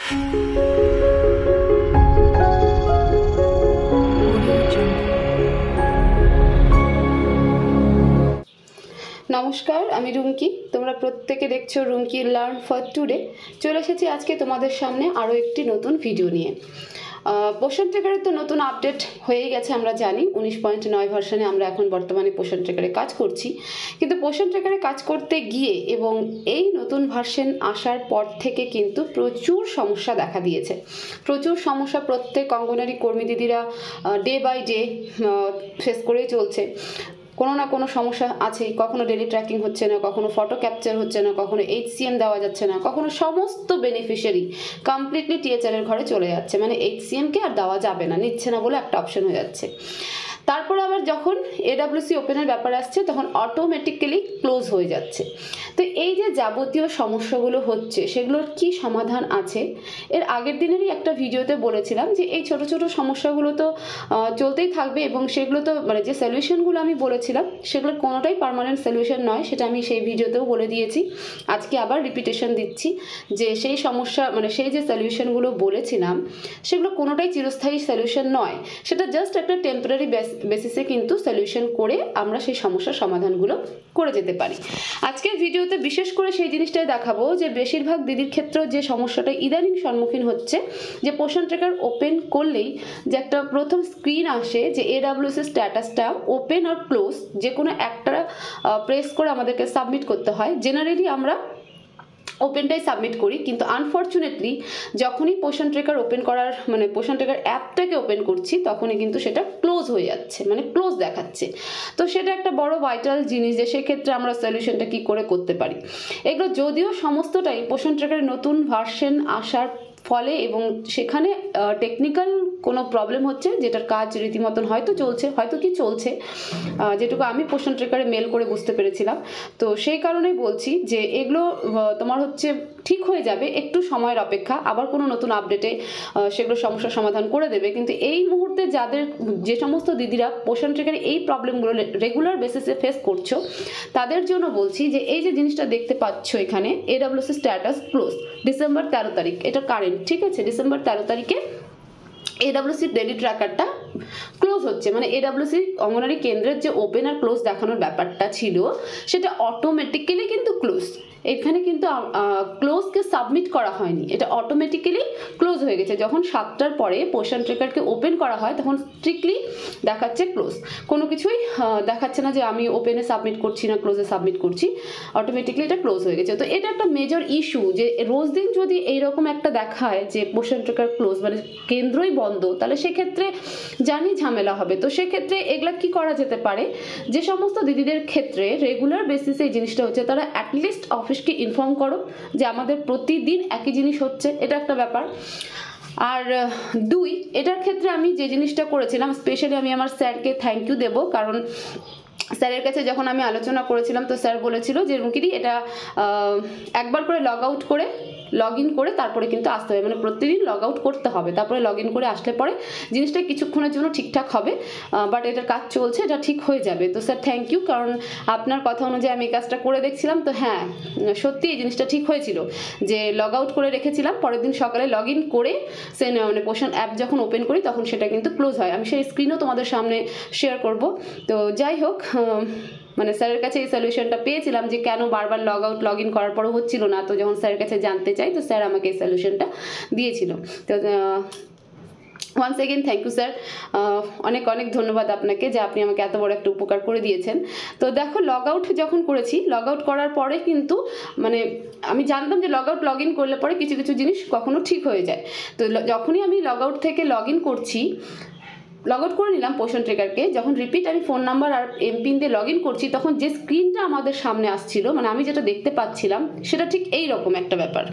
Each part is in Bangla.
নমস্কার, আমি রুমকি। তোমরা প্রত্যেকে দেখছো রুমকি লার্ন ফর টুডে। চলে এসেছি আজকে তোমাদের সামনে আরও একটি নতুন ভিডিও নিয়ে। পোষণ ট্র্যাকারের তো নতুন আপডেট হয়েই গেছে, আমরা জানি 19.9 ভার্সনে আমরা এখন বর্তমানে পোষণ ট্র্যাকারে কাজ করছি। কিন্তু পোষণ ট্র্যাকারে কাজ করতে গিয়ে এবং এই নতুন ভার্সন আসার পর থেকে কিন্তু প্রচুর সমস্যা দেখা দিয়েছে। প্রচুর সমস্যা প্রত্যেক অঙ্গনারী কর্মী দিদিরা ডে বাই ডে ফেস করেই চলছে। কোনো না কোনো সমস্যা আছেই। কখনো ডেলি ট্র্যাকিং হচ্ছে না, কখনো ফটো ক্যাপচার হচ্ছে না, কখনো HCM দেওয়া যাচ্ছে না, কখনো সমস্ত বেনিফিশিয়ারি কমপ্লিটলি THR-এর ঘরে চলে যাচ্ছে, মানে HCM-কে আর দেওয়া যাবে না, নিচ্ছে না বলে একটা অপশন হয়ে যাচ্ছে। তারপরে আবার যখন AWC ওপেনের ব্যাপার আসছে তখন অটোমেটিক্যালি ক্লোজ হয়ে যাচ্ছে। তো এই যে যাবতীয় সমস্যাগুলো হচ্ছে সেগুলোর কি সমাধান আছে? এর আগের দিনেরই একটা ভিডিওতে বলেছিলাম যে এই ছোট ছোট সমস্যাগুলো তো চলতেই থাকবে এবং সেগুলো তো মানে যে সলিউশনগুলো আমি বলেছিলাম সেগুলো কোনোটাই পার্মানেন্ট সলিউশন নয়, সেটা আমি সেই ভিডিওতেও বলে দিয়েছি। আজকে আবার রিপিটেশন দিচ্ছি যে সেই সমস্যা মানে সেই যে সলিউশনগুলো বলেছিলাম সেগুলো কোনোটাই চিরস্থায়ী সলিউশন নয়, সেটা জাস্ট একটা টেম্পোরারি বেসিসে কিন্তু সলিউশন করে আমরা সেই সমস্যার সমাধানগুলো করে যেতে পারি। আজকের ভিডিওতে বিশেষ করে সেই জিনিসটাই দেখাবো যে বেশিরভাগ দিদির ক্ষেত্রেও যে সমস্যাটা ইদানিং সম্মুখীন হচ্ছে যে পোষণ ট্র্যাকার ওপেন করলেই যে একটা প্রথম স্ক্রিন আসে যে AWS স্ট্যাটাসটা ওপেন আর ক্লোজ যে কোনো একটা প্রেস করে আমাদেরকে সাবমিট করতে হয়। জেনারেলি আমরা ওপেনটাই সাবমিট করি, কিন্তু আনফর্চুনেটলি যখনই পোষণ ট্র্যাকার ওপেন করার মানে পোষণ ট্র্যাকার অ্যাপটাকে ওপেন করছি তখনই কিন্তু সেটা ক্লোজ হয়ে যাচ্ছে, মানে ক্লোজ দেখাচ্ছে। তো সেটা একটা বড় ভাইটাল জিনিস যে সেক্ষেত্রে আমরা সলিউশনটা কি করে করতে পারি। এগুলো যদিও সমস্তটাই পোষণ ট্র্যাকারের নতুন ভার্সন আসার ফলে এবং সেখানে টেকনিক্যাল কোনো প্রবলেম হচ্ছে যেটার কাজ রীতিমতন হয়তো চলছে, হয়তো কি চলছে যেটুকু আমি পোষণ ট্র্যাকারে মেল করে বুঝতে পেরেছিলাম। তো সেই কারণেই বলছি যে এগুলো তোমার হচ্ছে ঠিক হয়ে যাবে, একটু সময়ের অপেক্ষা, আবার কোনো নতুন আপডেটে সেগুলো সমস্যার সমাধান করে দেবে। কিন্তু এই মুহূর্তে যাদের যে সমস্ত দিদিরা পোষণ ট্র্যাকারে এই প্রবলেমগুলো রেগুলার বেসিসে ফেস করছো তাদের জন্য বলছি যে এই যে জিনিসটা দেখতে পাচ্ছ এখানে AWS স্ট্যাটাস ক্লোজ ডিসেম্বর 13 তারিখ, এটা কারেন্ট, ঠিক আছে? ডিসেম্বর 13 তারিখে AWC ডেলি ট্র্যাকারটা ক্লোজ হচ্ছে, মানে AWC অঙ্গনারী কেন্দ্রের যে ওপেন আর ক্লোজ দেখানোর ব্যাপারটা ছিল সেটা অটোমেটিক্যালি কিন্তু ক্লোজ। এখানে কিন্তু ক্লোজকে সাবমিট করা হয়নি, এটা অটোমেটিক্যালি ক্লোজ হয়ে গেছে। যখন 7টার পরে পোষণ ট্র্যাকারকে ওপেন করা হয় তখন স্ট্রিক্টলি দেখাচ্ছে ক্লোজ, কোনো কিছুই দেখাচ্ছে না যে আমি ওপেনে সাবমিট করছি না ক্লোজে সাবমিট করছি, অটোমেটিক্যালি এটা ক্লোজ হয়ে গেছে। তো এটা একটা মেজর ইস্যু যে রোজ দিন যদি এইরকম একটা দেখায় যে পোষণ ট্র্যাকার ক্লোজ মানে কেন্দ্রই বন্ধ, তাহলে সেক্ষেত্রে জানি ঝামেলা হবে। তো সেক্ষেত্রে এগুলা কি করা যেতে পারে, যে সমস্ত দিদিদের ক্ষেত্রে রেগুলার বেসিসে এই জিনিসটা হচ্ছে তারা অ্যাটলিস্ট অফিসকে ইনফর্ম করো যে আমাদের প্রতিদিন একই জিনিস হচ্ছে, এটা একটা ব্যাপার। আর 2, এটার ক্ষেত্রে আমি যে জিনিসটা করেছিলাম স্পেশালি আমি আমার স্যারকে থ্যাংক ইউ দেবো, কারণ স্যারের কাছে যখন আমি আলোচনা করেছিলাম তো স্যার বলেছিল যে রুমকিদি এটা একবার করে লগ আউট করে লগ ইন করে তারপরে কিন্তু আসতে হবে, মানে প্রতিদিন লগ আউট করতে হবে, তারপরে লগ ইন করে আসলে পরে জিনিসটা কিছুক্ষণের জন্য ঠিকঠাক হবে, বাট এটার কাজ চলছে, এটা ঠিক হয়ে যাবে। তো স্যার থ্যাংক ইউ, কারণ আপনার কথা অনুযায়ী আমি কাজটা করে দেখছিলাম। তো হ্যাঁ, সত্যি এই জিনিসটা ঠিক হয়েছিল যে লগ আউট করে রেখেছিলাম, পরের দিন সকালে লগ ইন করে মানে পোষণ অ্যাপ যখন ওপেন করি তখন সেটা কিন্তু ক্লোজ হয়। আমি সেই স্ক্রিনও তোমাদের সামনে শেয়ার করব। তো যাই হোক, মানে স্যারের কাছে এই সলিউশনটা পেয়েছিলাম যে কেন বারবার লগ আউট লগ ইন করার পরও হচ্ছিল না। তো যখন স্যারের কাছে জানতে চাই তো স্যার আমাকে এই সলিউশনটা দিয়েছিল। তো once again thank you sir, অনেক অনেক ধন্যবাদ আপনাকে যে আপনি আমাকে এত বড় একটা উপকার করে দিয়েছেন। তো দেখো, লগ আউট যখন করেছি, লগ আউট করার পরে কিন্তু মানে আমি জানতাম যে লগ আউট লগ ইন করলে পরে কিছু কিছু জিনিস কখনো ঠিক হয়ে যায়। তো যখনই আমি লগ আউট থেকে লগ ইন করছি, লগ আউট করে নিলাম পোষণ ট্র্যাকারকে, যখন রিপিট আমি ফোন নাম্বার আর এমপিন দিয়ে লগ ইন করছি তখন যে স্ক্রিনটা আমাদের সামনে আসছিল, মানে আমি যেটা দেখতে পাচ্ছিলাম সেটা ঠিক এই রকম একটা ব্যাপার,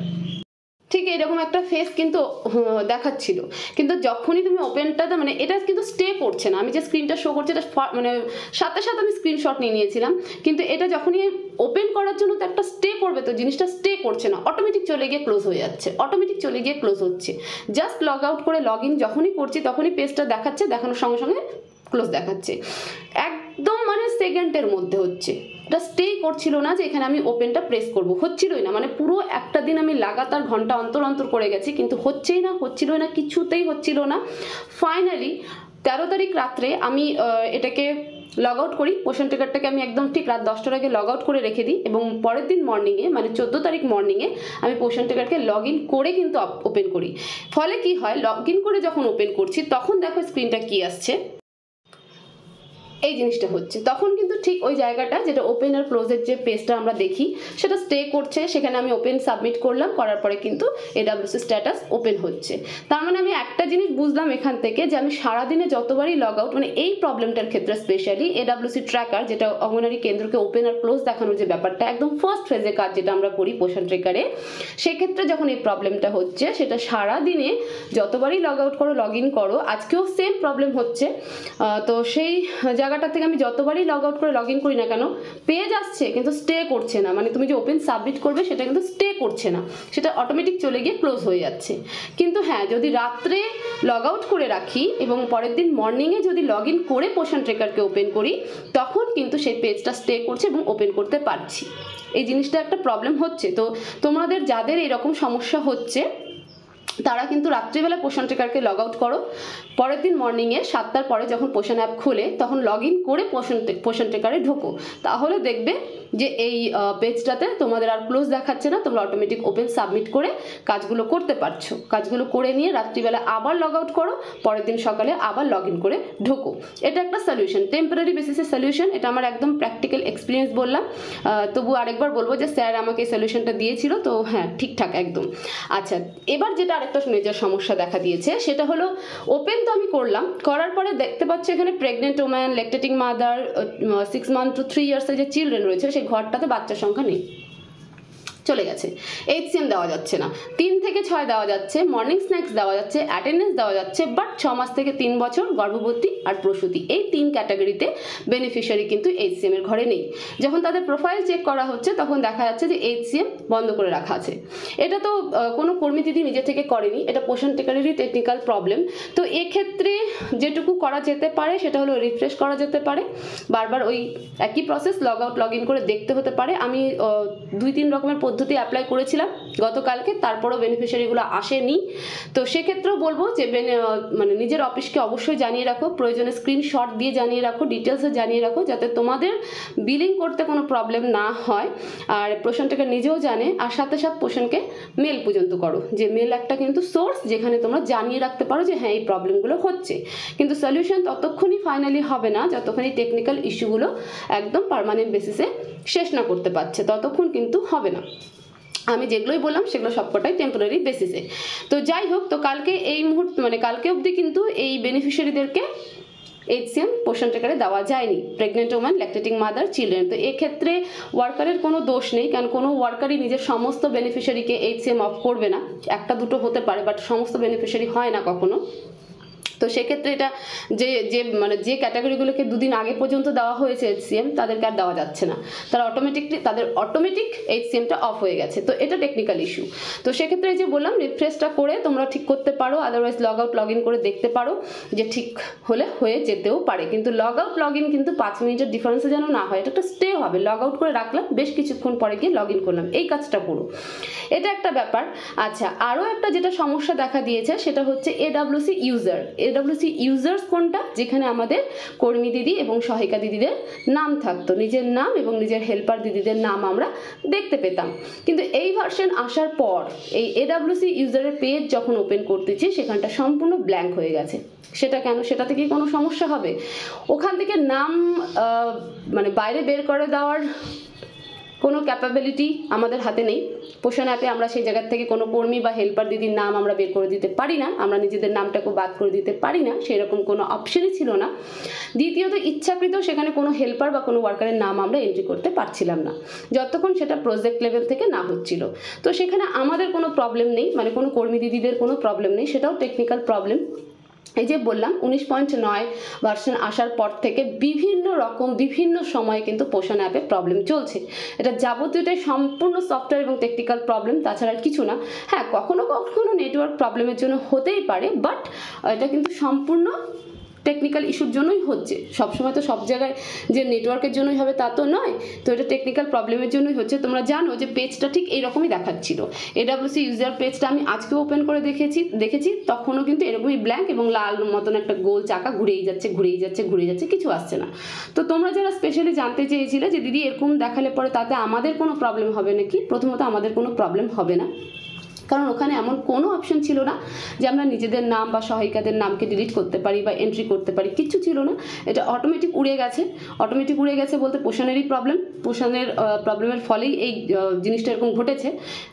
ঠিক এইরকম একটা ফেস কিন্তু দেখাচ্ছিল। কিন্তু যখনই তুমি ওপেনটাতে মানে এটা কিন্তু স্টে করছে না, আমি যে স্ক্রিনটা শো করছে এটা মানে সাথে সাথে আমি স্ক্রিনশট নিয়ে নিয়েছিলাম, কিন্তু এটা যখনই ওপেন করার জন্য তো একটা স্টে করবে, তো জিনিসটা স্টে করছে না, অটোমেটিক চলে গিয়ে ক্লোজ হয়ে যাচ্ছে, অটোমেটিক চলে গিয়ে ক্লোজ হচ্ছে। জাস্ট লগ আউট করে লগ ইন যখনই করছি তখনই পেজটা দেখাচ্ছে, দেখানোর সঙ্গে সঙ্গে ক্লোজ দেখাচ্ছে, একদম মানে সেকেন্ডের মধ্যে হচ্ছে। এটা স্টে করছিল না যে এখানে আমি ওপেনটা প্রেস করব, হচ্ছিলই না। মানে পুরো একটা দিন আমি লাগাতার ঘন্টা অন্তর অন্তর করে গেছি, কিন্তু হচ্ছেই না, হচ্ছিলই না, কিছুতেই হচ্ছিল না। ফাইনালি 13 তারিখ রাত্রে আমি এটাকে লগ আউট করি, পোষণ ট্র্যাকারটাকে আমি একদম ঠিক রাত 10টার আগে লগ আউট করে রেখে দিই, এবং পরের দিন মর্নিংয়ে মানে 14 তারিখ মর্নিংয়ে আমি পোষণ ট্র্যাকারকে লগ ইন করে কিন্তু ওপেন করি। ফলে কি হয়, লগ ইন করে যখন ওপেন করছি তখন দেখো স্ক্রিনটা কি আসছে, এই জিনিসটা হচ্ছে। তখন কিন্তু ঠিক ওই জায়গাটা যেটা ওপেন আর ক্লোজের যে পেজটা আমরা দেখি সেটা স্টে করছে, সেখানে আমি ওপেন সাবমিট করলাম, করার পরে কিন্তু এডাব্লিউসি স্ট্যাটাস ওপেন হচ্ছে। তার মানে আমি একটা জিনিস বুঝলাম এখান থেকে, যে আমি সারাদিনে যতবারই লগ আউট, মানে এই প্রবলেমটার ক্ষেত্রে স্পেশালি এডাব্লিউসি ট্র্যাকার যেটা অঙ্গনারী কেন্দ্রকে ওপেন আর ক্লোজ দেখানোর যে ব্যাপারটা একদম ফার্স্ট ফেজে কাজ যেটা আমরা করি পোষণ ট্র্যাকারে, সেক্ষেত্রে যখন এই প্রবলেমটা হচ্ছে সেটা সারাদিনে যতবারই লগ আউট করো লগ ইন করো, আজকেও সেম প্রবলেম হচ্ছে। তো সেই জায়গাটা থেকে আমি যতবারই লগ আউট করে লগ ইন করি না কেন, পেজ আসছে কিন্তু স্টে করছে না। মানে তুমি যে ওপেন সাবমিট করবে সেটা কিন্তু স্টে করছে না, সেটা অটোমেটিক চলে গিয়ে ক্লোজ হয়ে যাচ্ছে। কিন্তু হ্যাঁ, যদি রাত্রে লগ আউট করে রাখি এবং পরের দিন মর্নিংয়ে যদি লগ ইন করে পোষণ ট্র্যাকারকে ওপেন করি, তখন কিন্তু সেই পেজটা স্টে করছে এবং ওপেন করতে পারছি। এই জিনিসটা একটা প্রবলেম হচ্ছে। তো তোমাদের যাদের এরকম সমস্যা হচ্ছে তারা কিন্তু রাত্রিবেলা পোষণ ট্র্যাকারকে লগ আউট করো, পরের দিন মর্নিংয়ে 7টার পরে যখন পোষণ অ্যাপ খুলে তখন লগ ইন করে পোষণ ট্র্যাকারে ঢোকো, তাহলে দেখবে যে এই পেজটাতে তোমাদের আর ক্লোজ দেখাচ্ছে না, তোমরা অটোমেটিক ওপেন সাবমিট করে কাজগুলো করতে পারছো। কাজগুলো করে নিয়ে রাত্রিবেলা আবার লগ আউট করো, পরের দিন সকালে আবার লগ ইন করে ঢোকো। এটা একটা সলিউশন, টেম্পোরারি বেসিসের সলিউশন। এটা আমার একদম প্র্যাকটিক্যাল এক্সপিরিয়েন্স বললাম, তবু আরেকবার বলবো যে স্যার আমাকে এই সলিউশনটা দিয়েছিল, তো হ্যাঁ ঠিকঠাক একদম। আচ্ছা, এবার যেটা আরেকটা মেজর সমস্যা দেখা দিয়েছে সেটা হলো, ওপেন তো আমি করলাম, করার পরে দেখতে পাচ্ছি এখানে pregnant woman, lactating mother, 6 month to 3 ইয়ার্সের যে চিলড্রেন রয়েছে সেই ঘরটাতে বাচ্চার সংখ্যা নেই, চলে গেছে। HCM দেওয়া যাচ্ছে না, 3 থেকে 6 দেওয়া যাচ্ছে, মর্নিং স্ন্যাক্স দেওয়া যাচ্ছে, অ্যাটেন্ডেন্স দেওয়া যাচ্ছে, বাট 6 মাস থেকে 3 বছর গর্ভবতী আর প্রসূতি এই 3 ক্যাটাগরিতে বেনিফিশিয়ারি কিন্তু HCM এর ঘরে নেই। যখন তাদের প্রোফাইল চেক করা হচ্ছে তখন দেখা যাচ্ছে যে HCM বন্ধ করে রাখা আছে। এটা তো কোনো কর্মী দিদি নিজে থেকে করেনি, এটা পোষণ ট্র্যাকারেরই টেকনিক্যাল প্রবলেম। তো এক্ষেত্রে যেটুকু করা যেতে পারে সেটা হলো রিফ্রেশ করা যেতে পারে, বারবার ওই একই process log out log in করে দেখতে হতে পারে। আমি 2-3 রকমের পদ্ধতি অ্যাপ্লাই করেছিলাম গতকালকে, তারপরেও বেনিফিশিয়ারিগুলো আসেনি। তো সেক্ষেত্রেও বলবো যে মানে নিজের অফিসকে অবশ্যই জানিয়ে রাখো, প্রয়োজনে স্ক্রিনশট দিয়ে জানিয়ে রাখো, ডিটেলসে জানিয়ে রাখো, যাতে তোমাদের বিলিং করতে কোনো প্রবলেম না হয়। আর পোষণ ট্র্যাকার নিজেও জানে, আর সাথে সাথে পোষণকে মেল পর্যন্ত করো, যে মেল একটা কিন্তু সোর্স যেখানে তোমরা জানিয়ে রাখতে পারো যে হ্যাঁ এই প্রবলেমগুলো হচ্ছে। কিন্তু সলিউশন ততক্ষণই ফাইনালি হবে না যতক্ষণই টেকনিক্যাল ইস্যুগুলো একদম পার্মানেন্ট বেসিসে শেষ না করতে পারছে, ততক্ষণ কিন্তু হবে না। আমি যেগুলোই বললাম সেগুলো সবকটাই টেম্পোরারি বেসিসে। তো যাই হোক, তো কালকে এই মুহূর্তে মানে কালকে অবধি কিন্তু এই বেনিফিশিয়ারিদেরকে HCM পোষণ ট্র্যাকারে দেওয়া যায়নি, pregnant woman, lactating mother, children. তো এক্ষেত্রে ওয়ার্কারের কোনো দোষ নেই, কারণ কোনো ওয়ার্কারই নিজের সমস্ত বেনিফিশিয়ারিকে HCM অফ করবে না। একটা দুটো হতে পারে, বাট সমস্ত বেনিফিশিয়ারি হয় না কখনো। তো সেক্ষেত্রে এটা যে ক্যাটাগরিগুলোকে 2 দিন আগে পর্যন্ত দেওয়া হয়েছে HCM, তাদেরকে আর দেওয়া যাচ্ছে না, তারা তাদের অটোমেটিক HCMটা অফ হয়ে গেছে। তো এটা টেকনিক্যাল ইস্যু। তো সেক্ষেত্রে যে বললাম রিফ্রেশটা করে তোমরা ঠিক করতে পারো, otherwise log out log in করে দেখতে পারো, যে ঠিক হলে হয়ে যেতেও পারে। কিন্তু লগ আউট লগ ইন কিন্তু 5 মিনিটের ডিফারেন্সে যেন না হয়, এটা একটা স্টে হবে। লগ আউট করে রাখলাম, বেশ কিছুক্ষণ পরে গিয়ে লগ ইন করলাম, এই কাজটা করো, এটা একটা ব্যাপার। আচ্ছা, আরও একটা যেটা সমস্যা দেখা দিয়েছে সেটা হচ্ছে AWC ইউজার। AWC ইউজার্স কোনটা, যেখানে আমাদের কর্মী দিদি এবং সহায়িকা দিদিদের নাম থাকতো, নিজের নাম এবং নিজের হেল্পার দিদিদের নাম আমরা দেখতে পেতাম। কিন্তু এই ভার্সন আসার পর এই AWC ইউজারের পেজ যখন ওপেন করতেছি সেখানটা সম্পূর্ণ ব্ল্যাঙ্ক হয়ে গেছে। সেটা কেন? সেটাতে কি কোনো সমস্যা হবে? ওখান থেকে নাম মানে বাইরে বের করে দেওয়ার কোনো ক্যাপাবিলিটি আমাদের হাতে নেই। পোষণ অ্যাপে আমরা সেই জায়গার থেকে কোনো কর্মী বা হেল্পার দিদির নাম আমরা বের করে দিতে পারি না, আমরা নিজেদের নামটাকে বাদ করে দিতে পারি না, সেরকম কোনো অপশনই ছিল না। দ্বিতীয়ত, ইচ্ছাকৃত সেখানে কোনো হেল্পার বা কোনো ওয়ার্কারের নাম আমরা এন্ট্রি করতে পারছিলাম না, যতক্ষণ সেটা প্রজেক্ট লেভেল থেকে না হচ্ছিল। তো সেখানে আমাদের কোনো প্রবলেম নেই, মানে কোনো কর্মী দিদিদের কোনো প্রবলেম নেই, সেটাও টেকনিক্যাল প্রবলেম। এই যে বললাম 19.9 ভার্সন আসার পর থেকে বিভিন্ন রকম বিভিন্ন সময়ে কিন্তু পোষণ অ্যাপে প্রবলেম চলছে। এটা যাবতীয়টাই সম্পূর্ণ সফটওয়্যার এবং টেকনিক্যাল প্রবলেম, তাছাড়া কিছু না। হ্যাঁ, কখনো কখনো নেটওয়ার্ক প্রবলেমের জন্য হতেই পারে, বাট এটা কিন্তু সম্পূর্ণ টেকনিক্যাল ইস্যুর জন্যই হচ্ছে। সবসময় তো সব জায়গায় যে নেটওয়ার্কের জন্যই হবে তা তো নয়, তো এটা টেকনিক্যাল প্রবলেমের জন্যই হচ্ছে। তোমরা জানো যে পেজটা ঠিক এইরকমই দেখাচ্ছিল, এডাব্লিউসি ইউজার পেজটা আমি আজকেও ওপেন করে দেখেছি তখনও কিন্তু এরকমই ব্ল্যাঙ্ক এবং লাল মতন একটা গোল চাকা ঘুরেই যাচ্ছে, কিছু আসছে না। তো তোমরা যারা স্পেশালি জানতে চেয়েছিলে যে দিদি এরকম দেখালে পরে তাতে আমাদের কোনো প্রবলেম হবে নাকি, প্রথমত আমাদের কোনো প্রবলেম হবে না, কারণ ওখানে এমন কোনো অপশন ছিল না যে আমরা নিজেদের নাম বা সহায়িকাদের নামকে ডিলিট করতে পারি বা এন্ট্রি করতে পারি, কিচ্ছু ছিল না। এটা অটোমেটিক উড়ে গেছে বলতে পোষণেরই পোষণের প্রবলেমের ফলেই এই জিনিসটা এরকম ঘটেছে,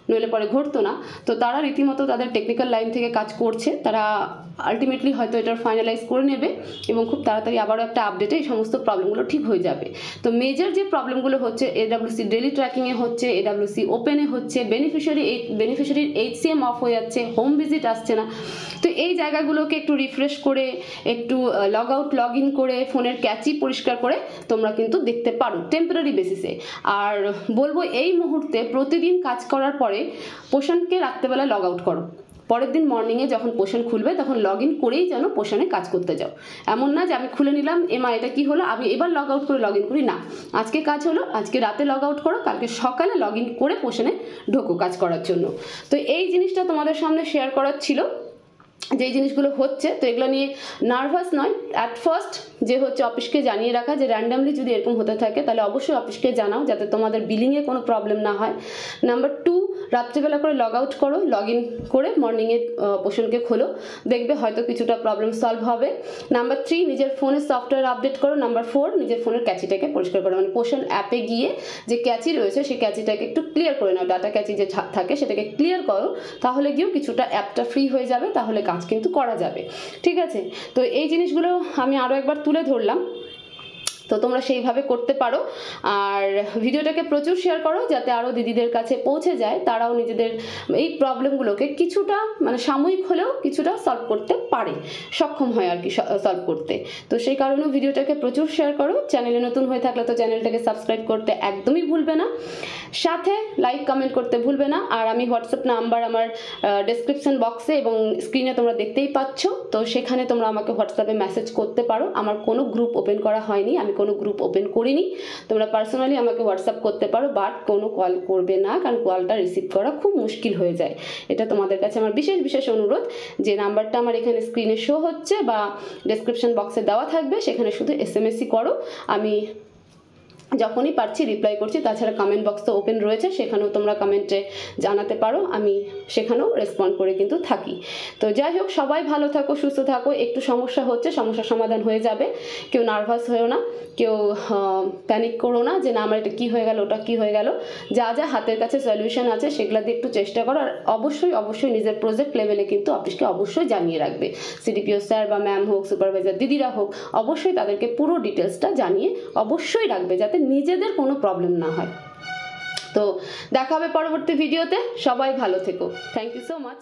নইলে পরে ঘটতো না। তো তারা রীতিমতো তাদের টেকনিক্যাল লাইন থেকে কাজ করছে, তারা আলটিমেটলি হয়তো এটার ফাইনালাইজ করে নেবে এবং খুব তাড়াতাড়ি আবারও একটা আপডেটে এই সমস্ত প্রবলেমগুলো ঠিক হয়ে যাবে। তো মেজর যে প্রবলেমগুলো হচ্ছে এডাব্লিউসি ডেলি ট্র্যাকিংয়ে হচ্ছে, এডাব্লিউসি ওপেনে হচ্ছে, বেনিফিশিয়ারির HCM অফ হয়ে যাচ্ছে, হোম ভিজিট আসছে না। তো এই জায়গাগুলোকে একটু রিফ্রেশ করে, একটু লগ আউট লগ ইন করে, ফোনের ক্যাচি পরিষ্কার করে তোমরা কিন্তু দেখতে পারো টেম্পোরারি বেসিসে। আর বলবো এই মুহূর্তে প্রতিদিন কাজ করার পরে পোষণকে রাত্রেবেলা লগ আউট করো, পরের দিন মর্নিংয়ে যখন পোষণ খুলবে তখন লগ ইন করেই যেন পোষণে কাজ করতে যাও। এমন না যে আমি খুলে নিলাম এটা কি হলো, আমি এবার লগ আউট করে লগ ইন করি, না, আজকে কাজ হলো, আজকে রাতে লগ আউট করো, কালকে সকালে লগ ইন করে পোষণে ঢোকো কাজ করার জন্য। তো এই জিনিসটা তোমাদের সামনে শেয়ার করার ছিল, যে জিনিসগুলো হচ্ছে। তো এগুলো নিয়ে নার্ভাস নয়, অ্যাট ফার্স্ট যে হচ্ছে অফিসকে জানিয়ে রাখা যে র্যান্ডামলি যদি এরকম হতে থাকে তাহলে অবশ্যই অফিসকে জানাও যাতে তোমাদের বিলিংয়ে কোনো প্রবলেম না হয়। নাম্বার 2, রাত্রিবেলা করে লগ আউট করো, লগ ইন করে মর্নিংয়ে পোষণকে খোলো, দেখবে হয়তো কিছুটা প্রবলেম সলভ হবে। নাম্বার 3, নিজের ফোনের সফটওয়্যার আপডেট করো। নাম্বার 4, নিজের ফোনের ক্যাচিটাকে পরিষ্কার করো, মানে পোষণ অ্যাপে গিয়ে যে ক্যাচি রয়েছে সেই ক্যাচিটাকে একটু ক্লিয়ার করে নাও, ডাটা ক্যাচি যে থাকে সেটাকে ক্লিয়ার করো, তাহলে গিয়েও কিছুটা অ্যাপটা ফ্রি হয়ে যাবে, তাহলে কাজ কিন্তু করা যাবে। ঠিক আছে, তো এই জিনিসগুলো আমি আরও একবার তুলে ধরলাম, তো তোমরা সেইভাবে করতে পারো। আর ভিডিওটাকে প্রচুর শেয়ার করো যাতে আরও দিদিদের কাছে পৌঁছে যায়, তারাও নিজেদের এই প্রবলেমগুলোকে কিছুটা মানে সাময়িক হলেও কিছুটা সলভ করতে পারে, সক্ষম হয় আর কি সলভ করতে। তো সেই কারণেও ভিডিওটাকে প্রচুর শেয়ার করো। চ্যানেলে নতুন হয়ে থাকলে তো চ্যানেলটাকে সাবস্ক্রাইব করতে একদমই ভুলবে না, সাথে লাইক কমেন্ট করতে ভুলবে না। আর আমি হোয়াটসঅ্যাপ নাম্বার আমার ডেসক্রিপশন বক্সে এবং স্ক্রিনে তোমরা দেখতেই পাচ্ছ, তো সেখানে তোমরা আমাকে হোয়াটসঅ্যাপে মেসেজ করতে পারো। আমার কোনো গ্রুপ ওপেন করা হয়নি, আমি কোনো গ্রুপ ওপেন করিনি, তোমরা পার্সোনালি আমাকে হোয়াটসঅ্যাপ করতে পারো, বাট কোনো কল করবে না, কারণ কলটা রিসিভ করা খুব মুশকিল হয়ে যায়। এটা তোমাদের কাছে আমার বিশেষ অনুরোধ, যে নাম্বারটা আমার এখানে স্ক্রিনে শো হচ্ছে বা ডেসক্রিপশন বক্সে দেওয়া থাকবে, সেখানে শুধু SMS-ই করো, আমি যখনই পারছি রিপ্লাই করছি। তাছাড়া কমেন্ট বক্স তো ওপেন রয়েছে, সেখানেও তোমরা কমেন্টে জানাতে পারো, আমি সেখানেও রেসপন্ড করে কিন্তু থাকি। তো যাই হোক, সবাই ভালো থাকো, সুস্থ থাকো। একটু সমস্যা হচ্ছে, সমস্যার সমাধান হয়ে যাবে, কেউ নার্ভাস হয়েও না, কেউ প্যানিক করো না যে না আমার এটা কী হয়ে গেল, ওটা কী হয়ে গেল। যা যা হাতের কাছে সলিউশন আছে সেগুলো দিয়ে একটু চেষ্টা করো। আর অবশ্যই নিজের প্রজেক্ট লেভেলে কিন্তু অফিসকে অবশ্যই জানিয়ে রাখবে, CDPO স্যার বা ম্যাম হোক, সুপারভাইজার দিদিরা হোক, অবশ্যই তাদেরকে পুরো ডিটেলসটা জানিয়ে অবশ্যই রাখবে যাতে নিজেদের কোনো প্রবলেম না হয়। তো দেখা হবে পরবর্তী ভিডিওতে, সবাই ভালো থেকো, থ্যাংক ইউ সো মাচ।